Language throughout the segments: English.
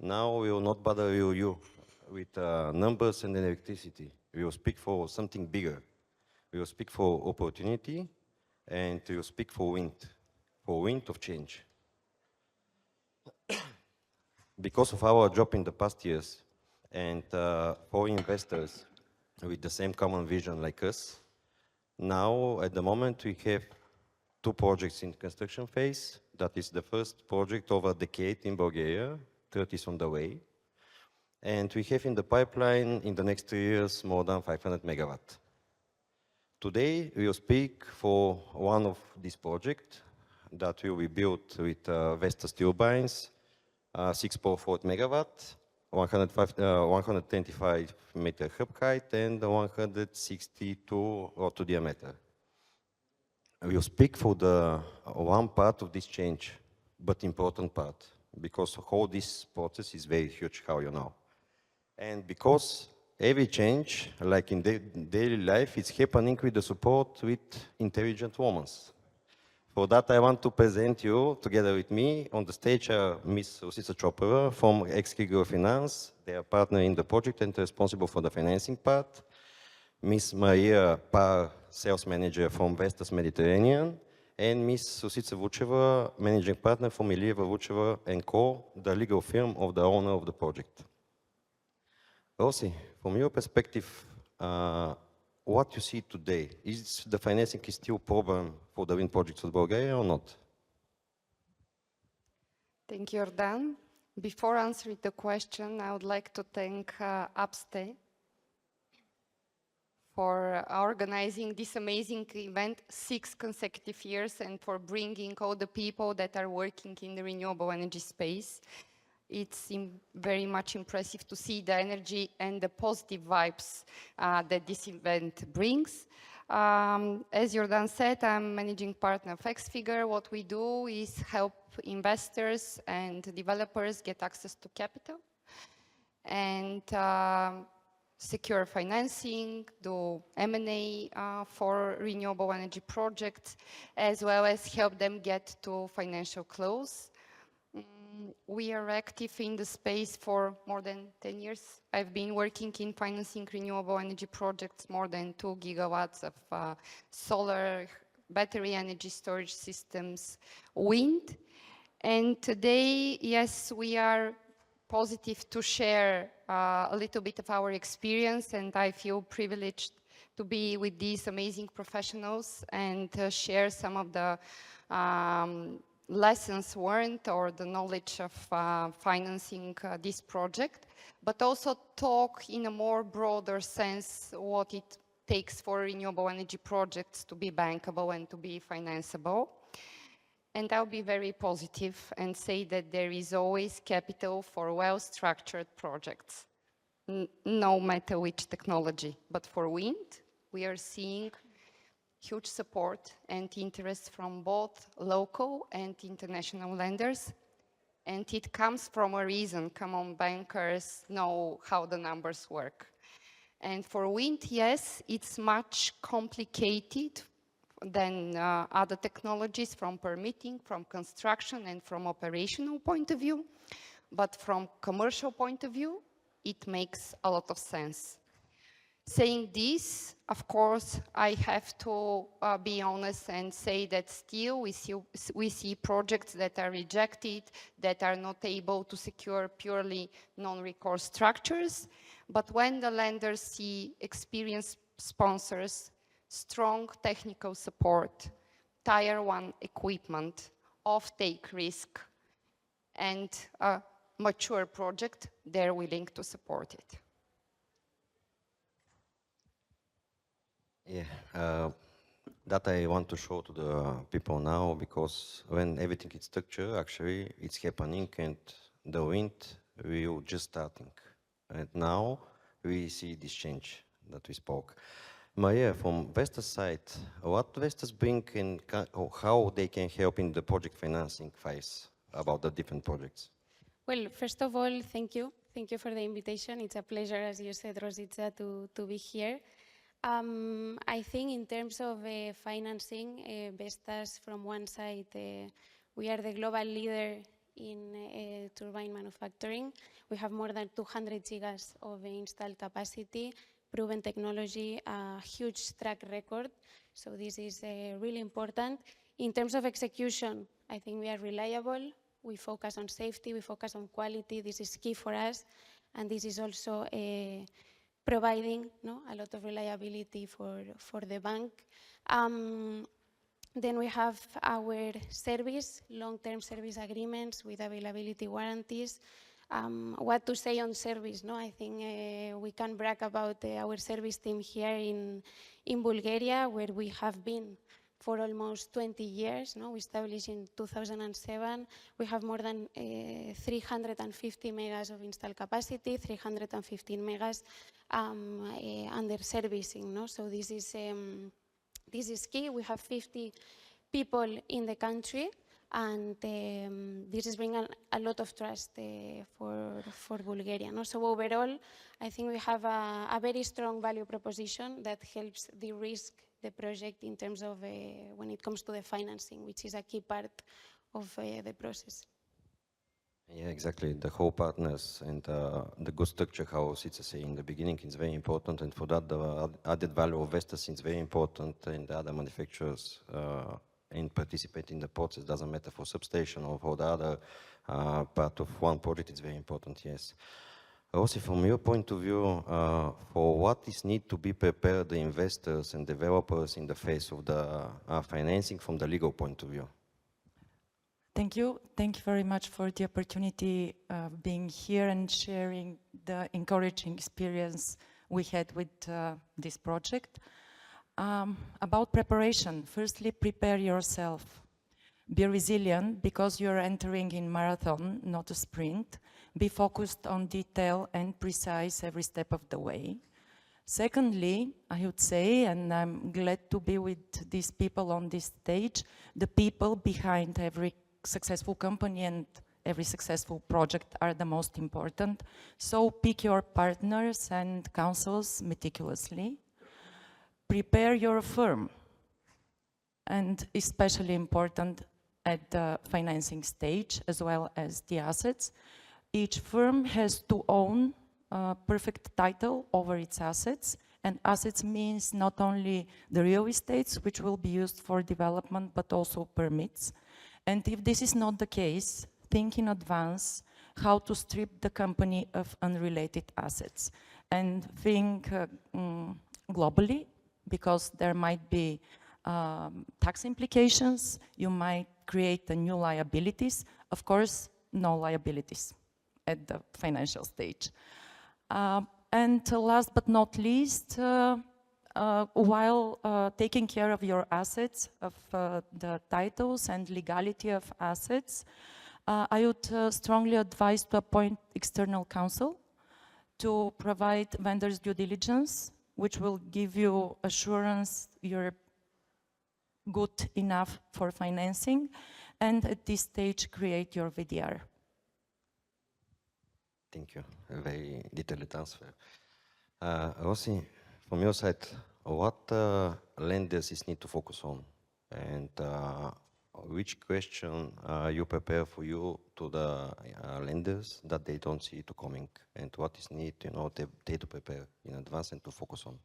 Now we will not bother you with numbers and electricity. We will speak for something bigger. We will speak for opportunity, and we will speak for wind of change. Because of our job in the past years, and for investors with the same common vision like us, now at the moment we have 2 projects in construction phase. That is the first project over a decade in Bulgaria. Third is on the way. And we have in the pipeline in the next 2 years more than 500 megawatt. Today we will speak for one of these projects that will be built with Vestas turbines, 6.4 megawatt, 125 meter hub height and 162 rotor diameter. We will speak for the one part of this change, but important part, because how this process is very huge, how you know. And because every change, like in daily life, it's happening with the support with intelligent women. For that, I want to present you, together with me, on the stage, Ms. Rositsa Chopeva from xFigureFinance. They are partner in the project and responsible for the financing part. Ms. Maria Par, sales manager from Vestas Mediterranean, and Ms. Rositsa Voutcheva, managing partner from Ilieva, Voutcheva & Co., the legal firm of the owner of the project. Rossi, from your perspective, what you see today, is the financing still a problem for the wind projects of Bulgaria or not? Thank you, Yordan. Before answering the question, I would like to thank APSTE for organizing this amazing event 6 consecutive years and for bringing all the people that are working in the renewable energy space. It's very much impressive to see the energy and the positive vibes that this event brings. As Yordan said, I'm managing partner of xFigure. What we do is help investors and developers get access to capital and secure financing, do M&A for renewable energy projects, as well as help them get to financial close. We are active in the space for more than 10 years. I've been working in financing renewable energy projects, more than 2 gigawatts of solar, battery energy storage systems, wind. And today, yes, we are positive to share a little bit of our experience, and I feel privileged to be with these amazing professionals and share some of the lessons learned or the knowledge of financing this project, but also talk in a more broader sense what it takes for renewable energy projects to be bankable and to be financeable. And I'll be very positive and say that there is always capital for well-structured projects, no matter which technology. But for wind, we are seeing huge support and interest from both local and international lenders. And it comes from a reason. Common bankers know how the numbers work. And for wind, yes, it's much complicated than other technologies from permitting, from construction, and from operational point of view. But from commercial point of view, it makes a lot of sense. Saying this, of course, I have to be honest and say that still we see projects that are rejected, that are not able to secure purely non-recourse structures. But when the lenders see experienced sponsors, strong technical support, tier 1 equipment, off-take risk, and a mature project, they're willing to support it. Yeah, that I want to show to the people now, because when everything is structured, actually it's happening, and the wind will just starting. And now we see this change that we spoke. Maria, from Vestas side, what Vestas bring and how they can help in the project financing phase about the different projects? Well, first of all, thank you. Thank you for the invitation. It's a pleasure, as you said, Rositsa, to be here. I think in terms of financing, Vestas, from one side, we are the global leader in turbine manufacturing. We have more than 200 gigas of installed capacity, proven technology, a huge track record. So this is really important. In terms of execution, I think we are reliable. We focus on safety, we focus on quality. This is key for us. And this is also providing a lot of reliability for the bank. Then we have our service, long-term service agreements with availability warranties. What to say on service? I think we can brag about our service team here in Bulgaria, where we have been for almost 20 years. We established in 2007. We have more than 350 megas of installed capacity, 315 megas under servicing. So this is key. We have 50 people in the country, and this is bringing a lot of trust for Bulgaria. So overall, I think we have a very strong value proposition that helps de-risk the project in terms of when it comes to the financing, which is a key part of the process. Yeah, exactly. The whole partners and the good structure, how Rossitsa say in the beginning, is very important, and for that the added value of Vestas is very important, and the other manufacturers and participate in the process. Doesn't matter for substation or for the other part of one project. It's very important. Yes. Rossi, from your point of view, for what is need to be prepared the investors and developers in the face of the financing from the legal point of view? Thank you. Thank you very much for the opportunity of being here and sharing the encouraging experience we had with this project. About preparation, firstly, prepare yourself. Be resilient because you're entering in marathon, not a sprint. Be focused on detail and precise every step of the way. Secondly, I would say, and I'm glad to be with these people on this stage, the people behind every successful company and every successful project are the most important. So pick your partners and counsels meticulously. Prepare your firm, and especially important at the financing stage as well as the assets. Each firm has to own a perfect title over its assets, and assets means not only the real estates which will be used for development but also permits. And if this is not the case, think in advance how to strip the company of unrelated assets, and think globally, because there might be tax implications. You might create new liabilities. Of course, no liabilities at the financial stage. And last but not least, while taking care of your assets, of the titles and legality of assets, I would strongly advise to appoint external counsel to provide vendors due diligence, which will give you assurance you're good enough for financing, and at this stage create your VDR. Thank you. A very detailed answer. Rossi, from your side, what lenders is need to focus on, and which question you prepare for you to the lenders that they don't see it coming, and what is need, they to prepare in advance and to focus on?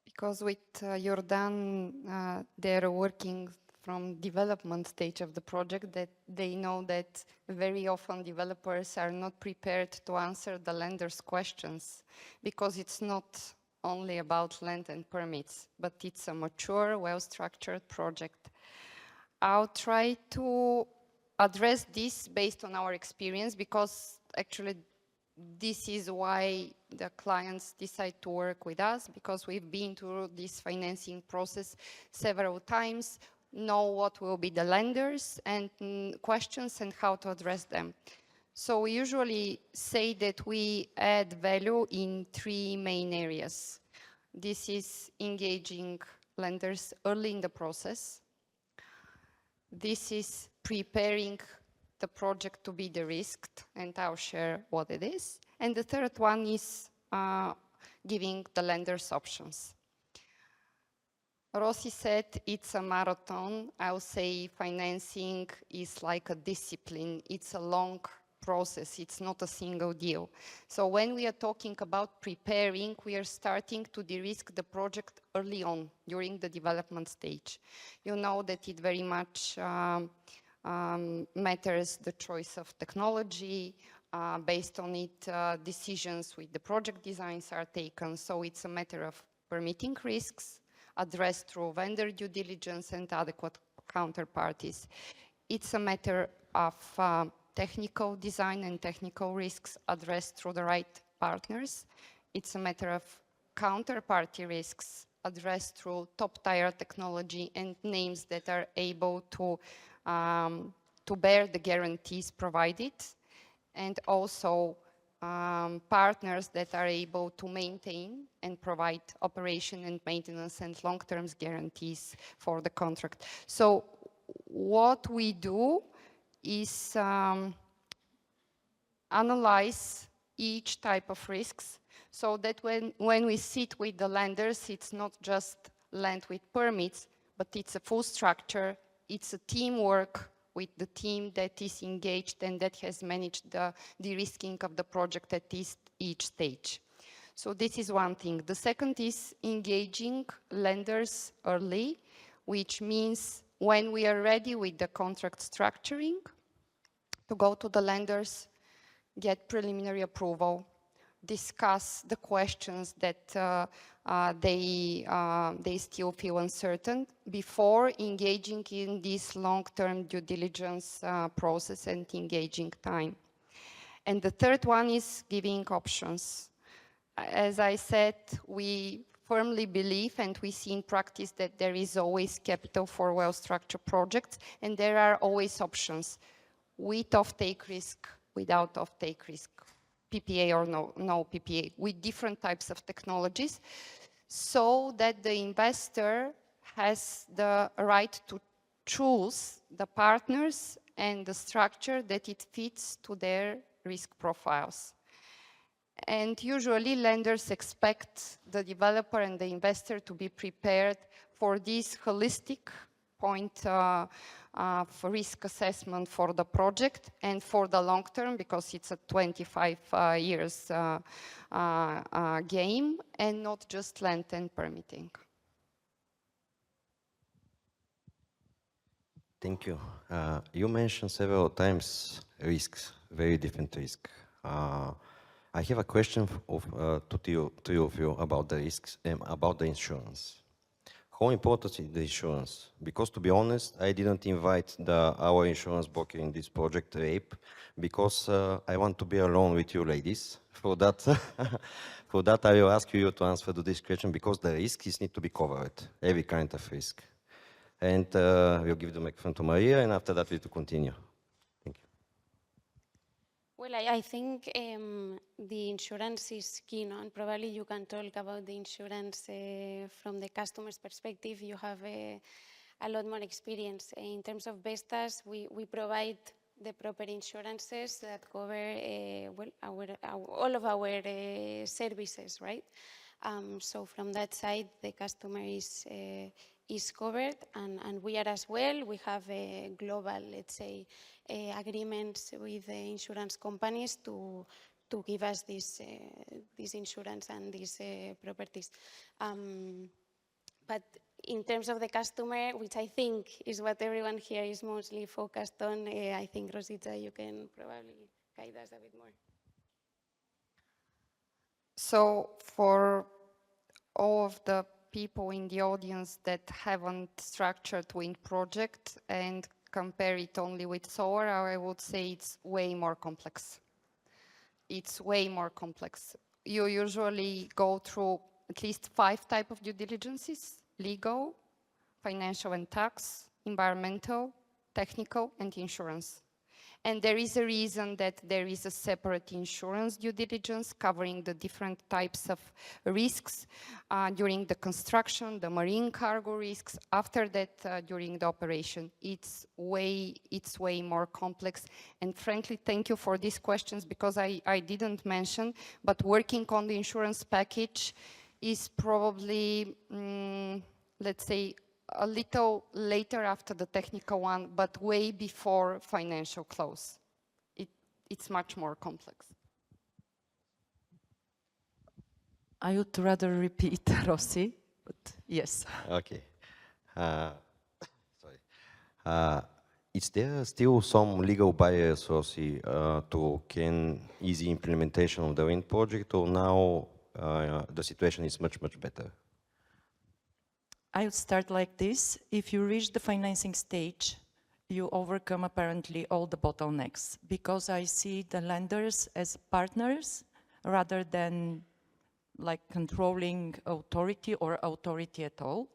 Because with Yordan, they're working from development stage of the project, that they know that very often developers are not prepared to answer the lender's questions, because it's not only about land and permits, but it's a mature, well-structured project. I'll try to address this based on our experience, because actually this is why the clients decide to work with us, because we've been through this financing process several times, know what will be the lenders and questions and how to address them. So we usually say that we add value in 3 main areas. This is engaging lenders early in the process. This is preparing the project to be de-risked, and I'll share what it is. And the third one is giving the lenders options. Rossi said it's a marathon. I would say financing is like a discipline. It's a long process. It's not a single deal. So when we are talking about preparing, we are starting to de-risk the project early on during the development stage. You know that it very much matters the choice of technology. Based on it, decisions with the project designs are taken. So it's a matter of permitting risks, addressed through vendor due diligence and adequate counterparties. It's a matter of technical design and technical risks addressed through the right partners. It's a matter of counterparty risks addressed through top-tier technology and names that are able to bear the guarantees provided, and also partners that are able to maintain and provide operation and maintenance and long-term guarantees for the contract. So what we do is analyze each type of risks so that when we sit with the lenders, it's not just lend with permits, but it's a full structure, it's a teamwork with the team that is engaged and that has managed the de-risking of the project at each stage. So this is one thing. The second is engaging lenders early, which means when we are ready with the contract structuring, to go to the lenders, get preliminary approval, discuss the questions that they still feel uncertain before engaging in this long-term due diligence process and engaging time. And the third one is giving options. As I said, we firmly believe and we see in practice that there is always capital for well-structured projects and there are always options with off-take risk, without off-take risk, PPA or no PPA, with different types of technologies, so that the investor has the right to choose the partners and the structure that it fits to their risk profiles. And usually lenders expect the developer and the investor to be prepared for this holistic point for risk assessment for the project and for the long term, because it's a 25 years game and not just land and permitting. Thank you. You mentioned several times risks, very different risks. I have a question to you of you about the risks and about the insurance. How important is the insurance? Because to be honest, I didn't invite our insurance broker in this project, RAPE, because I want to be alone with you ladies. For that, for that I will ask you to answer to this question, because the risks need to be covered, every kind of risk. And we'll give the microphone to Maria, and after that we will continue. Thank you. Well, I think the insurance is key, no? And probably you can talk about the insurance from the customer's perspective. You have a lot more experience. In terms of Vestas, we provide the proper insurances that cover all of our services, right? So from that side, the customer is covered, and we are as well. We have a global, let's say, agreements with the insurance companies to give us this insurance and these properties. But in terms of the customer, which I think is what everyone here is mostly focused on, I think, Rositsa, you can probably guide us a bit more. So for all of the people in the audience that haven't structured wind project and compare it only with solar, I would say it's way more complex. It's way more complex. You usually go through at least 5 types of due diligences: legal, financial and tax, environmental, technical, and insurance. And there is a reason that there is a separate insurance due diligence covering the different types of risks during the construction, the marine cargo risks. After that, during the operation, it's way more complex. And frankly, thank you for these questions, because I didn't mention, but working on the insurance package is probably let's say, a little later after the technical one, but way before financial close. It's much more complex. I would rather repeat Rossi, but yes. Okay. Sorry. Is there still some legal barriers, Rossi, to easy implementation of the wind project, or now the situation is much, much better? I would start like this. If you reach the financing stage, you overcome apparently all the bottlenecks, because I see the lenders as partners rather than like controlling authority or authority at all.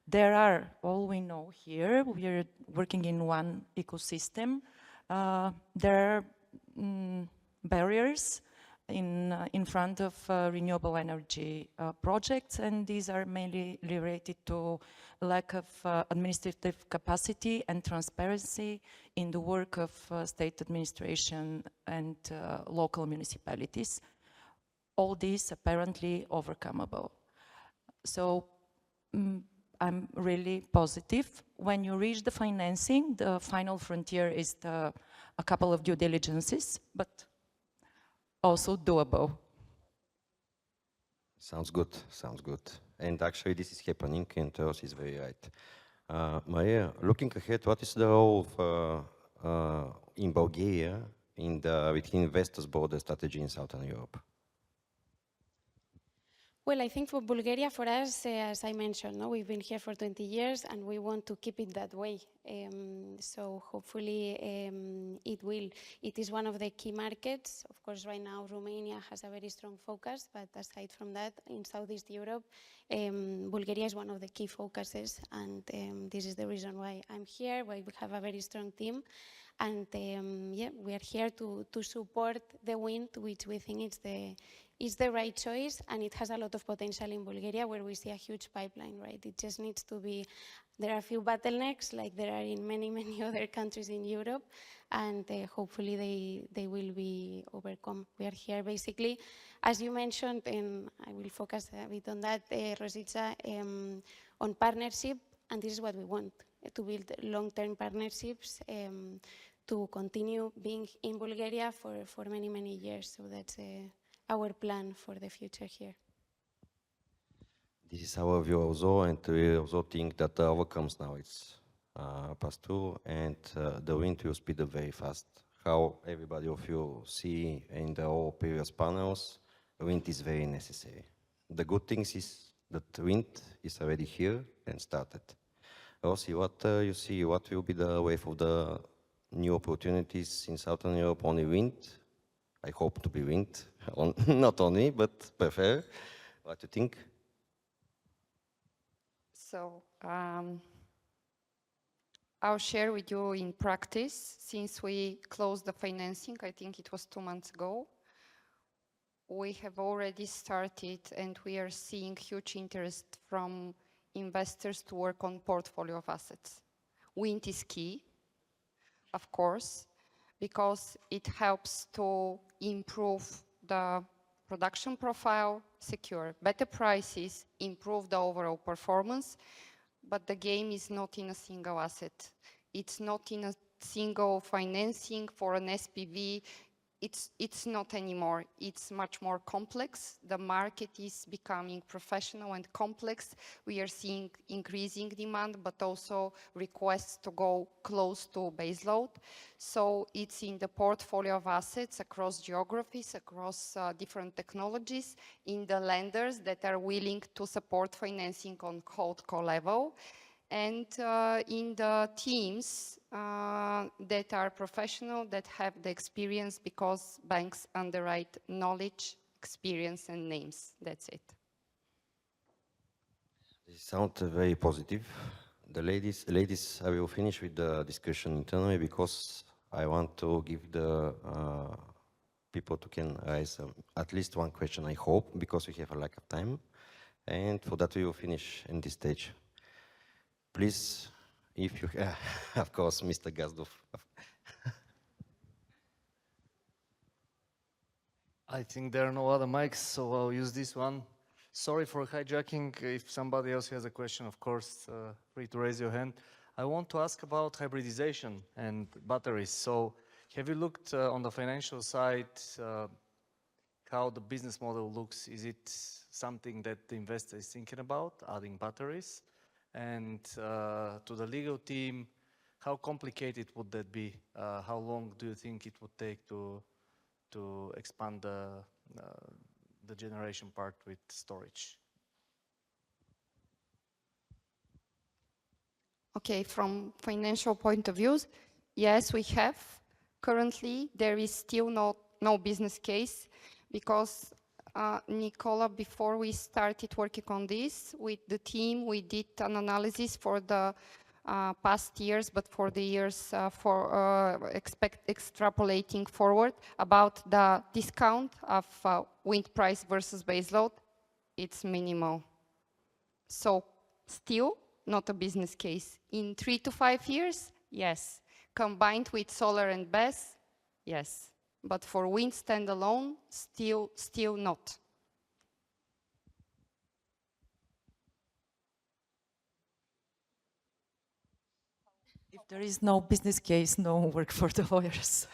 There are, all we know here, we're working in one ecosystem. There are barriers in front of renewable energy projects, and these are mainly related to lack of administrative capacity and transparency in the work of state administration and local municipalities. All these apparently overcomable. So I'm really positive. When you reach the financing, the final frontier is a couple of due diligences, but also doable. Sounds good, sounds good. And actually this is happening, and Teos is very right. Maria, looking ahead, what is the role of, in Bulgaria within Vestas border strategy in Southern Europe? Well, I think for Bulgaria, for us, as I mentioned, no, we've been here for 20 years and we want to keep it that way. So hopefully it will. It is one of the key markets. Of course, right now Romania has a very strong focus, but aside from that, in Southeast Europe, Bulgaria is one of the key focuses, and this is the reason why I'm here, why we have a very strong team. And yeah, we are here to support the wind, which we think is the right choice, and it has a lot of potential in Bulgaria, where we see a huge pipeline, right? It just needs to be, there are a few bottlenecks like there are in many, many other countries in Europe, and hopefully they will be overcome. We are here basically, as you mentioned, and I will focus a bit on that, Rositsa, on partnership, and this is what we want, to build long-term partnerships, to continue being in Bulgaria for many, many years. So that's our plan for the future here. This is our view also, and we also think that the outcomes now it's past two, and the wind will speed up very fast. How everybody of you see in the all previous panels, wind is very necessary. The good thing is that wind is already here and started. Rossi, what you see, what will be the wave of the new opportunities in Southern Europe? Only wind? I hope to be wind, not only, but prefer. What do you think? So I'll share with you in practice, since we closed the financing, I think it was 2 months ago, we have already started and we are seeing huge interest from investors to work on portfolio of assets. Wind is key, of course, because it helps to improve the production profile, secure better prices, improve the overall performance, but the game is not in a single asset. It's not in a single financing for an SPV. It's not anymore. It's much more complex. The market is becoming professional and complex. We are seeing increasing demand, but also requests to go close to baseload. So it's in the portfolio of assets across geographies, across different technologies, in the lenders that are willing to support financing on holdco level, and in the teams that are professional, that have the experience, because banks underwrite knowledge, experience, and names. That's it. This sounds very positive. The ladies, I will finish with the discussion internally, because I want to give the people to can raise at least one question, I hope, because we have a lack of time. And for that, we will finish in this stage. Please, if you, of course, Mr. Gazdov. I think there are no other mics, so I'll use this one. Sorry for hijacking. If somebody else has a question, of course, free to raise your hand. I want to ask about hybridization and batteries. So have you looked on the financial side how the business model looks? Is it something that the investor is thinking about, adding batteries? And to the legal team, how complicated would that be? How long do you think it would take to expand the generation part with storage? Okay, from financial point of views, yes, we have. Currently, there is still no business case because Nicola, before we started working on this with the team, we did an analysis for the past years, but for the years extrapolating forward about the discount of wind price versus baseload. It's minimal. So still not a business case. In 3 to 5 years, yes. Combined with solar and BESS, yes. But for wind standalone, still not. If there is no business case, no work for the lawyers.